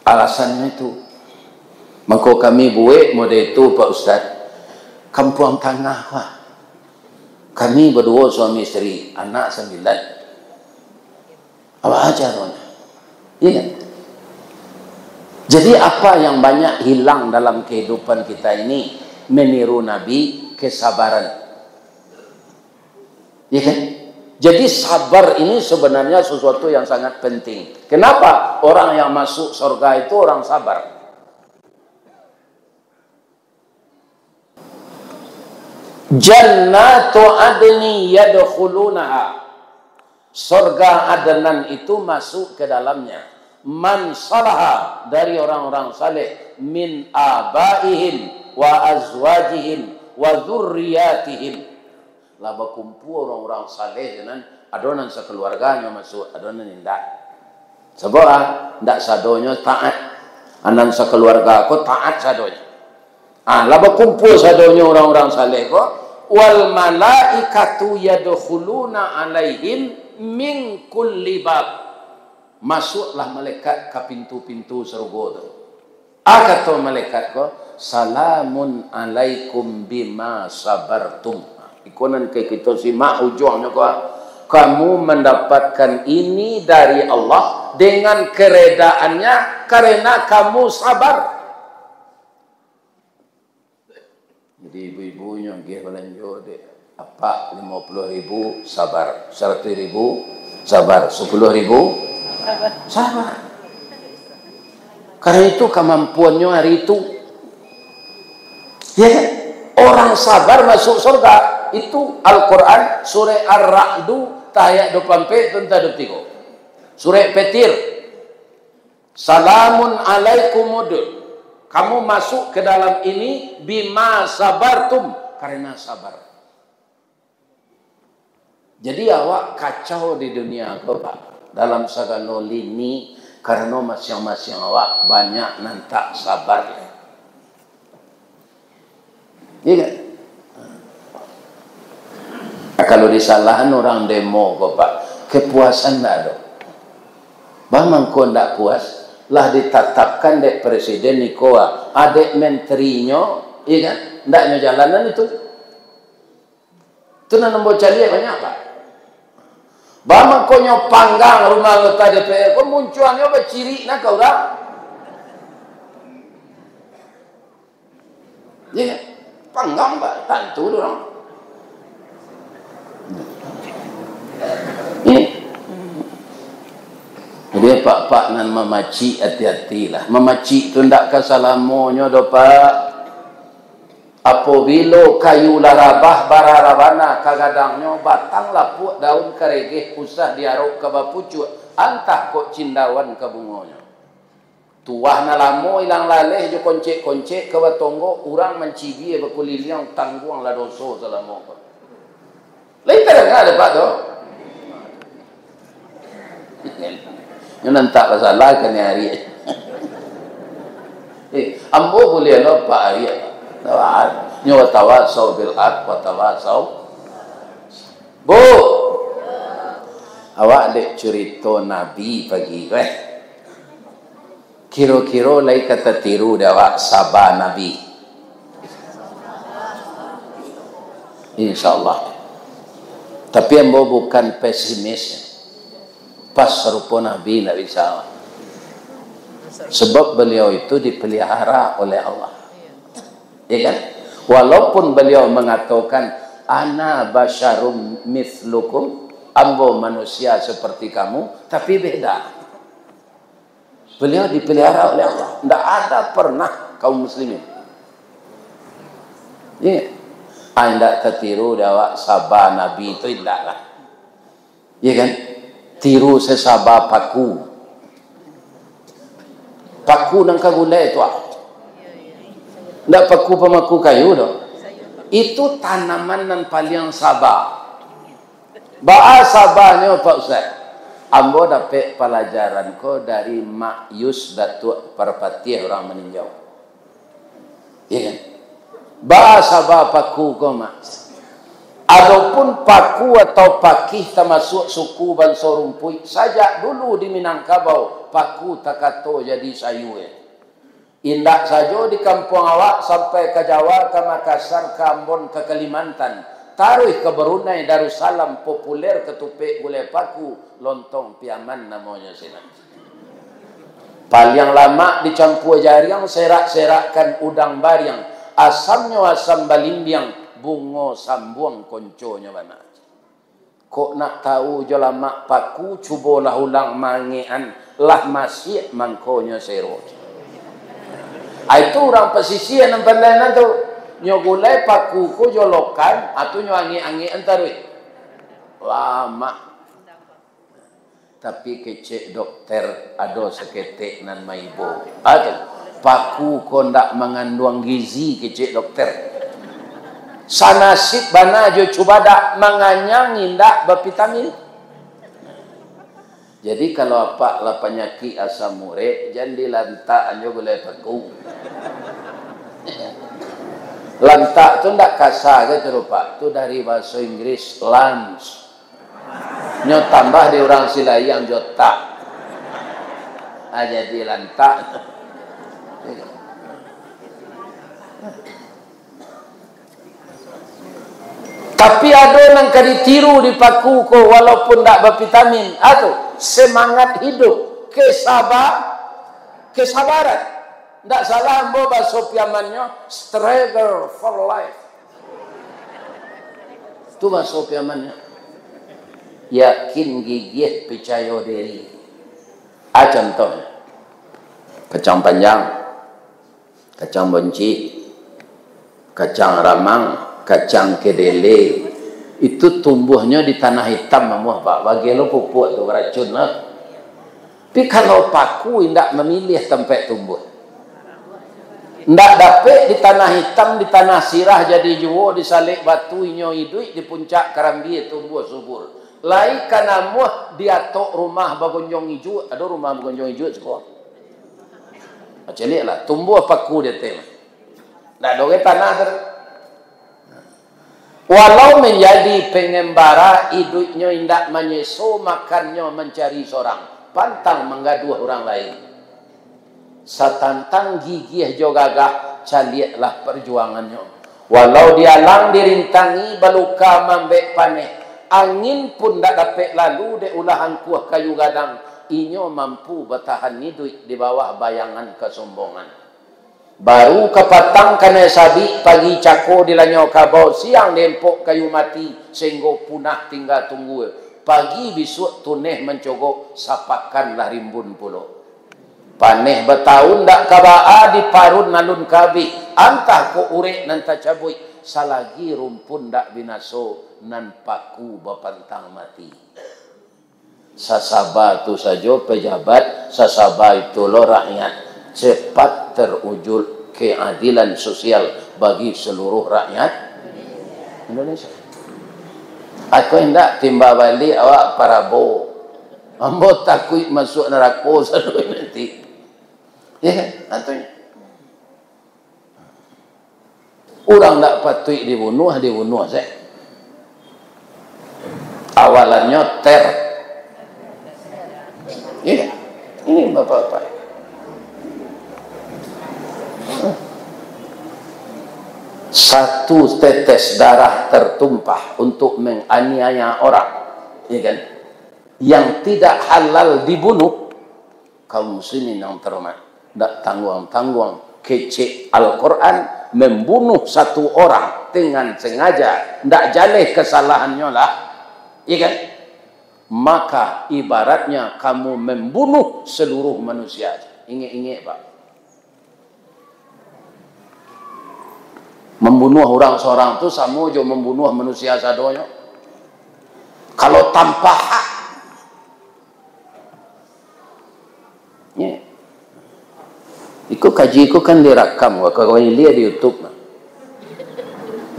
Alasannya itu, maka kami buat model itu Pak Ustaz, kampung tengah Pak. Kami berdua suami isteri, anak 9. Apa aja Ron? Iya. Jadi apa yang banyak hilang dalam kehidupan kita ini? Meniru Nabi, kesabaran. Iya kan? Jadi sabar ini sebenarnya sesuatu yang sangat penting. Kenapa orang yang masuk surga itu orang sabar? Jannatu adni yadkhulunaha. Surga adnan itu masuk ke dalamnya. Man salaha, dari orang-orang saleh, min abaihim wa azwajihim wa dzurriyyatihim. Laba kumpul orang-orang saleh dengan adonan sekeluarganya masuk, adonan indah. Sebab ndak sadonya taat. Anan sekeluarga aku taat sadonya. Laba kumpul sadonya orang-orang saleh ko, wal malaikatu yadkhuluna alaihim min kulli bab. Masuklah malaikat ke pintu-pintu surga tu. Kata malaikat ko, salamun alaikum bima sabartum. Ikonan ke kita simak ujungnya ko, kamu mendapatkan ini dari Allah dengan keredaannya karena kamu sabar. Jadi ibu-ibunya nggih belanja dek apa 50.000 sabar, 100.000 sabar, 10.000 sabar. Karena itu kemampuannya hari itu. Ya, orang sabar masuk surga. Itu Al-Quran surah Ar-Ra'du ayat 24 tentang 23. Surah Petir. Salamun alaikumud. Kamu masuk ke dalam ini bima sabartum, karena sabar. Jadi awak kacau di dunia kau Pak. Dalam segala lini karena masing-masing awak banyak nantak sabar. Iya kan? Kalau disalahan orang demo kau Pak, kepuasan tak ada. Bang kau tak puas, lah ditetapkan dek presiden Nikoa, adek menterinya, iya kan? Ndaknya jalanan itu. Itu nanam bocah dia banyak Pak. Bang kau panggang rumah anggota DPR, kau munculnya berciri nak kau dah. Iya kan? Panggang Pak, tentu dorang. Ini. Jadi pak-pak nan memaci hati-hatilah. Memaci tu ndak kasalamonyo do Pak. Apabila kayu larabah bararabana kagadangnya batang lapuk daun karegeh usah diarok ke bapucu antah kok cindawan ke bungonya. Tuah na lamo ilang laleh jo koncek-koncek ke batonggo urang mencibi bekuliliang tangguang la doso salamo ko. Lain tak ada Pak tu. Yang nantak masalah kan hari. Ambo boleh lo Pak hari. Nyo tawasau bil haq wa tawasau. Bu. Awak dek cerita Nabi pagi ke? Kira-kira lai kata tiru dah awak sabar Nabi. InsyaAllah. Tapi ambo bukan pesimis. Pas serupa Nabi nak bisa. Sebab beliau itu dipelihara oleh Allah. Ya kan? Walaupun beliau mengatakan ana basyarum mithlukum, ambo manusia seperti kamu, tapi beda. Beliau dipelihara oleh Allah. Tidak ada pernah kaum muslimin. Ya. Anda tertiru dawak sabar Nabi itu tidaklah. Ya kan? tiru sesaba paku. Paku nang kagulay itu. Ndak paku pemaku kayu doh. Itu tanaman nan paling sabar. Ba'a sabarnya Pak Ustaz. Ambo dapat pelajaran ko dari Mak Yus Datuk Parpati orang meninjau. Iya kan? Ba'a sabar paku ko Mak. Adapun paku atau pakih termasuk suku Bangsa Rumpui, sajak dulu di Minangkabau paku takato jadi sayu. Indak saja di kampung awak sampai ke Jawa, ke Makassar, ke Ambon, ke Kalimantan, taruh ke Brunei, Darussalam, populer ketupik gulai paku, lontong piaman namanya sini. Paling lama dicampur jariang, serak-serakkan udang bariang, asamnya asam balimbiang, bungo sambuang konconya mana. Kok nak tahu jo lama paku, cubalah ulang mangean, lah masih mangkonya serot. Itu orang pesisir yang pandai tu nyogulai paku ko jolokan atau nyoangi-angi antarui lama. Tapi kecek dokter ada seketik nan maibo. Atau paku ko ndak mengandung gizi kecek dokter. Sanasib bana jo cuba dak menganyangi ndak bervitamin. Jadi kalau apa lah penyakit asam urat, jangan dilantak aja boleh paku. Lantak tu ndak kasar gitu Pak. Tu dari bahasa Inggris lunch. Nyo tambah di orang Silayang jotak. Jadi lantak. Tapi ada yang ditiru di paku ko walaupun ndak bervitamin. Atau semangat hidup, kesabaran. Ndak salah ambo bahasa piamannya struggle for life. Itu bahasa piamannya. Yakin, gigih, percaya diri. Contohnya. Kacang panjang, kacang bonci, kacang ramang, kacang kedele. Itu tumbuhnya di tanah hitam mamuh Pak. Bagi lo pupuk tu beracun lah. Tapi kalau paku tidak memilih tempat tumbuh. Tidak dapat di tanah hitam, di tanah sirah jadi juwo, di salik batu inyo hidup, di puncak kerambi tumbuh subur. Lai kana muh dia tok rumah bagonjong hijau, ada rumah bagonjong hijau sekolah. Macam ni lah, tumbuh paku dia tema. Tidak ada tanah ter. Walau menjadi pengembara, hidupnya tidak menyeso, makannya mencari seorang. Pantang menggaduh orang lain. Satantang gigih jo gagah, caliatlah perjuangannya. Walau dia lang dirintangi, baluka mambek paneh. Angin pun tak dapat lalu, de ulahan kuah kayu gadang. Inyo mampu bertahan hidup di bawah bayangan kesombongan. Baru kepatang kena sabi, pagi cako dilanyo kabau, siang dempok kayu mati, sehingga punah tinggal tunggu. Pagi besok tuneh mencogok, sapakanlah rimbun pulau. Paneh bertahun dak kabaa di parun nalun kabi, antah ko urek nan tacabui, salagi rumpun dak binaso, nan paku bapantang mati. Sasaba tu saja pejabat, sasaba itu lo rakyat. Cepat terwujud keadilan sosial bagi seluruh rakyat Indonesia. Aku hendak timba balik awak parabo. Ambo takut masuk neraka selalu nanti. Ya kan? Antunya. Orang tak patut dibunuh saya. Awalannya ter. Ya. Ini bapak-bapak. Satu tetes darah tertumpah untuk menganiaya orang, ya kan? Yang tidak halal dibunuh, kaum muslimin yang terhormat, tidak tanggung-tanggung kecek Al-Quran membunuh satu orang dengan sengaja, tidak jaleh kesalahannya lah, ya kan? Maka ibaratnya kamu membunuh seluruh manusia. Ingat-ingat Pak. Membunuh orang seorang itu sama aja membunuh manusia sadonya. Kalau tanpa hak, ngaji ku kan direkam, kau ini lihat di YouTube.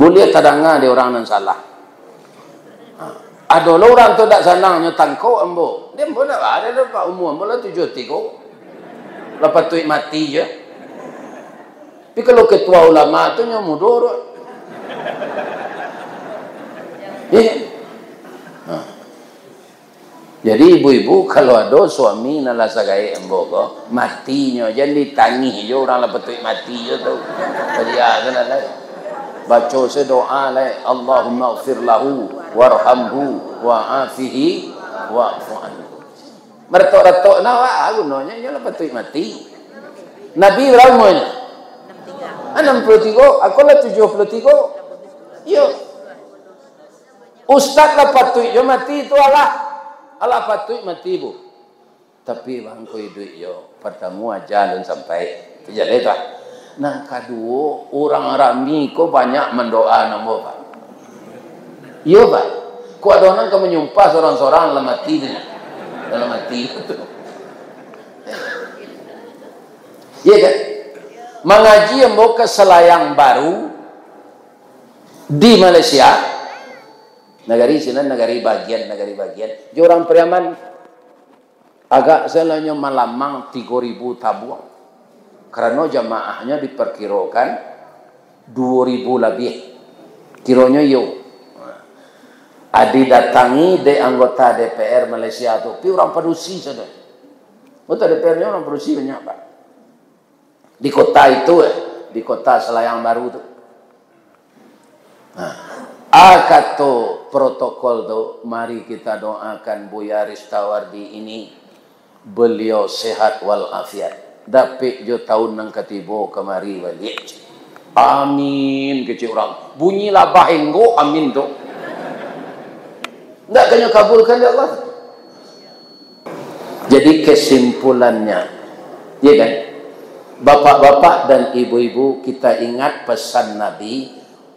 Boleh tadanga di orang nan salah. Ada orang tu tak sanang nyotan kau ambo. Dia ambo nak ada pak umur ambo lah 7 kau. Lepas tu mati je. Tapi kalau ketua ulama tu nyo mundur. Jadi ibu-ibu kalau ada suami nala sagai ambo ko matinya jangan ditangi je orang lepas tu mati je tu. Jadi sana lah. Baca doa lah, Allahumma ighfir lahu warhamhu wa'afihi wa'fu anhu. Mertok-retok na wa gunanya nya lepas tu mati. Nabi berapa umurnya? 63, aku lah 73. Yo. Ustaz lepas tu yo mati itu Allah patut mati bu. Tapi bang ko duit yo pertama aja dan sampai terjadi tak. Nang kedua orang rami ko banyak mendoa namo pak. Yo pak. Ko ada orang ke menyumpah seorang-seorang dalam mati ni. Dalam mati itu. Ya kan? Mengaji yang ke Selayang Baru di Malaysia. Negari sini negari bagian. Jadi orang Periaman agak selanya melamang 3.000 tabung. Karena jamaahnya diperkirakan 2.000 lebih. Kiranya yo. Adi datangi de anggota DPR Malaysia tu. Tapi orang Padusi saja. Anggota DPR-nya orang Padusi banyak pak. Di kota itu di kota Selayang Baru tu. Kata protokol tu, mari kita doakan Buya Ristawardi ini beliau sehat walafiat. Dapat jo tahun nang ketibo kemari balik. Amin kecil orang. Bunyilah bahenggo amin tu. Ndak kena kabulkan ya Allah. Jadi kesimpulannya, ya kan? Bapak-bapak dan ibu-ibu, kita ingat pesan Nabi.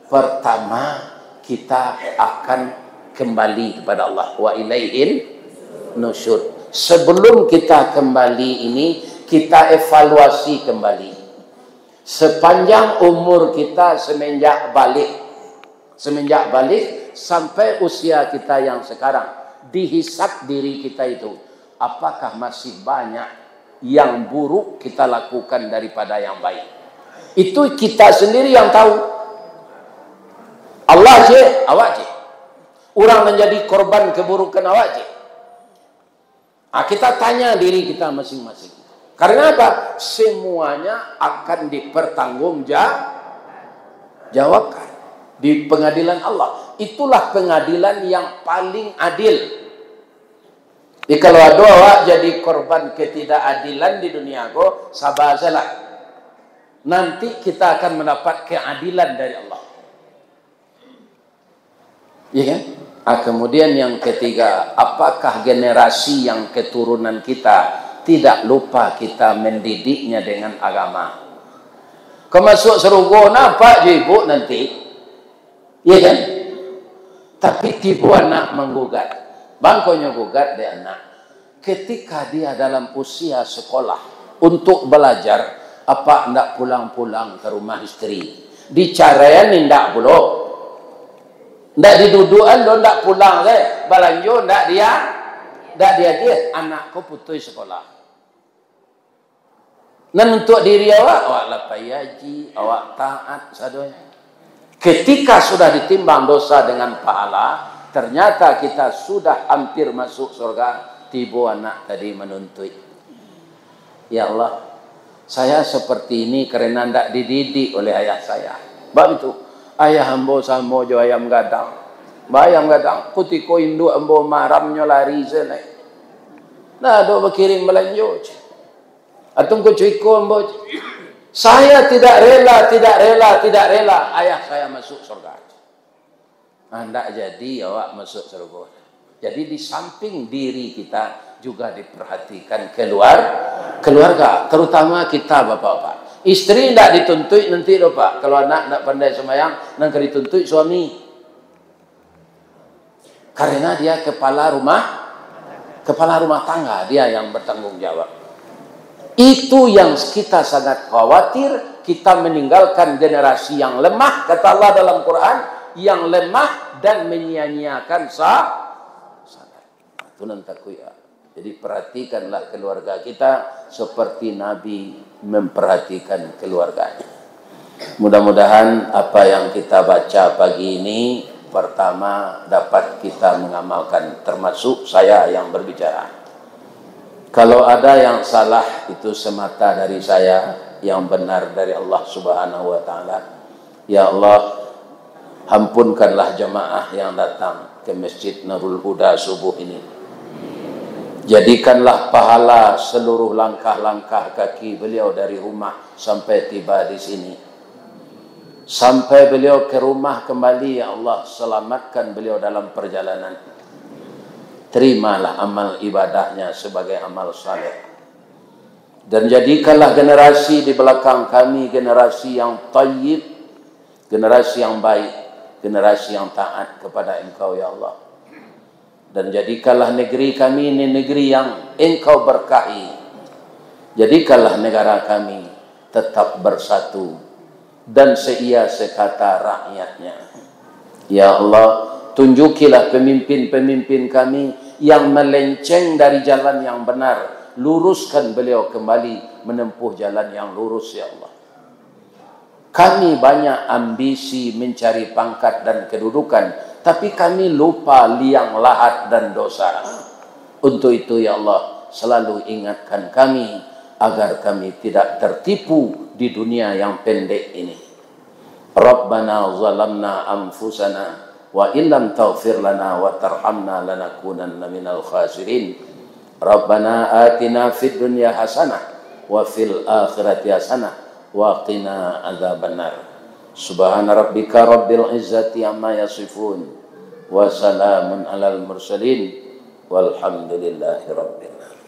Pertama, kita akan kembali kepada Allah. Wa ilaihin nusyur. Sebelum kita kembali ini, kita evaluasi kembali. Sepanjang umur kita semenjak balik sampai usia kita yang sekarang, dihisap diri kita itu, apakah masih banyak yang buruk kita lakukan daripada yang baik? Itu kita sendiri yang tahu. Allah je, awak je. Orang menjadi korban keburukan awak je. Kita tanya diri kita masing-masing. Karena apa? Semuanya akan dipertanggungjawabkan di pengadilan Allah. Itulah pengadilan yang paling adil. Jadi kalau ada awak jadi korban ketidakadilan di dunia ko, sabar salah. Nanti kita akan mendapat keadilan dari Allah. Ya kan? Kemudian yang ketiga, apakah generasi yang keturunan kita tidak lupa kita mendidiknya dengan agama? Kau masuk surga nampak je ibu nanti, ya kan? Tapi tipu anak menggugat, bangkonya gugat dia anak. Ketika dia dalam usia sekolah untuk belajar, apa ndak pulang-pulang ke rumah istri? Dicarain ndak pulang. Ndak didudukan do ndak pulang le, balanjo ndak dia anakku putus sekolah. Dan untuk diri awak lapai haji, awak taat sadonya. Ketika sudah ditimbang dosa dengan pahala, ternyata kita sudah hampir masuk surga, tiba anak tadi menuntut. Ya Allah, saya seperti ini karena tidak dididik oleh ayah saya. Sebab itu, ayah ambo sama jo ayam gadang. Bayam gadang, kutiko induk ambo maramnya lari sana. Nah, do berkirim belanjo. Atung ko cuiko ambo. Saya tidak rela ayah saya masuk surga. Ndak jadi awak masuk surga. Jadi di samping diri kita juga diperhatikan keluarga, terutama kita bapak-bapak. Istri ndak dituntut nanti loh Pak. Kalau anak ndak pandai sembahyang, nang dituntut suami. Karena dia kepala rumah tangga, dia yang bertanggung jawab. Itu yang kita sangat khawatir, kita meninggalkan generasi yang lemah, kata Allah dalam Quran, yang lemah dan menyia-nyiakan salat. Itu nanti ya. Jadi perhatikanlah keluarga kita seperti Nabi memperhatikan keluarganya. Mudah-mudahan apa yang kita baca pagi ini pertama dapat kita mengamalkan, termasuk saya yang berbicara. Kalau ada yang salah itu semata dari saya, yang benar dari Allah Subhanahu wa taala. Ya Allah, ampunkanlah jemaah yang datang ke Masjid Nurul Huda subuh ini. Jadikanlah pahala seluruh langkah-langkah kaki beliau dari rumah sampai tiba di sini. Sampai beliau ke rumah kembali, ya Allah, selamatkan beliau dalam perjalanan. Terimalah amal ibadahnya sebagai amal saleh. Dan jadikanlah generasi di belakang kami generasi yang tayyib, generasi yang baik, generasi yang taat kepada Engkau, ya Allah. Dan jadikanlah negeri kami ini negeri yang Engkau berkahi. Jadikanlah negara kami tetap bersatu dan seia sekata rakyatnya. Ya Allah, tunjukilah pemimpin-pemimpin kami yang melenceng dari jalan yang benar. Luruskan beliau kembali menempuh jalan yang lurus, ya Allah. Kami banyak ambisi mencari pangkat dan kedudukan, tapi kami lupa liang lahat dan dosa. Untuk itu, ya Allah, selalu ingatkan kami agar kami tidak tertipu di dunia yang pendek ini. Rabbana zalamna anfusana wa illam taghfir lana wa tarhamna lanakunanna minal khasirin. Rabbana atina fid dunya hasanah wa fil akhirati hasanah wa qina adzabannar. Subhana rabbika rabbil izzati amma yasifun wa salamun alal mursalin walhamdulillahi rabbil alamin.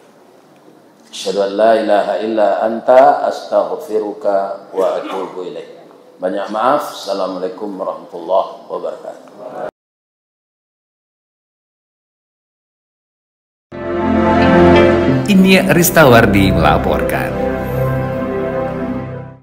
Asyhadu an la ilaha illa anta astaghfiruka wa atubu ilaik. Banyak maaf. Assalamualaikum warahmatullahi wabarakatuh. Ini Ristawardi melaporkan.